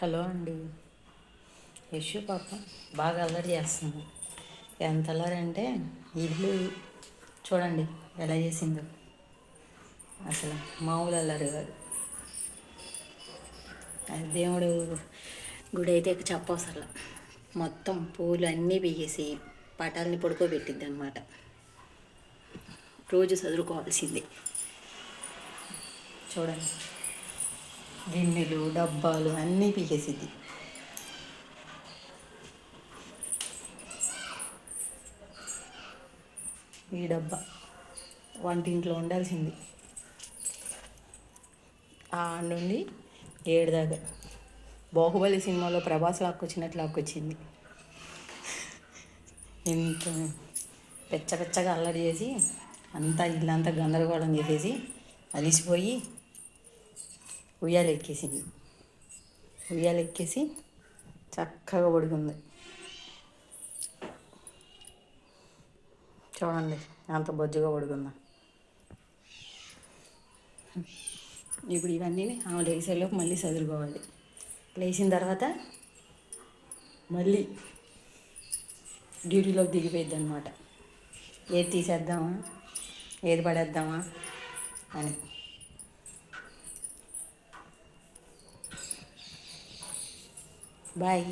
Hello అండి. యశు పాప బాగా అల్లరి చేస్తుంది. ఎంత అల్లరి అంటే ఇల్లు చూడండి ఎలా చేసిందో. అసలు మామూలు అల్లరి కాదు. అది దేవుడు గుడి అయితే చెప్పవసరం. మొత్తం పూలు అన్నీ బిగేసి పటాలని పడుకోబెట్టిద్ది అనమాట. రోజు చదువుకోవాల్సిందే. చూడండి గిన్నెలు డబ్బాలు అన్నీ పీకేసిద్ది. ఈ డబ్బా వంటింట్లో ఉండాల్సింది. ఆ నుండి 7 దాకా బాహుబలి సినిమాలో ప్రభాస్ లాక్కొచ్చినట్లు లాక్కొచ్చింది. ఎంత పెచ్చగా అల్లరి చేసి అంతా ఇల్లంతా గందరగోళం చేసేసి అలిసిపోయి ఉయ్యాలెక్కేసింది. ఉయ్యాలెక్కేసి చక్కగా పడుకుంది. చూడండి ఎంత బొజ్జుగా పడుకుందా. ఇప్పుడు ఇవన్నీ ఆమె లేసేలోపు మళ్ళీ చదువుకోవాలి. లేచిన తర్వాత మళ్ళీ డ్యూటీలోకి దిగిపోయిద్ది అనమాట. ఏది తీసేద్దామా ఏది పడేద్దామా అని. బాయ్.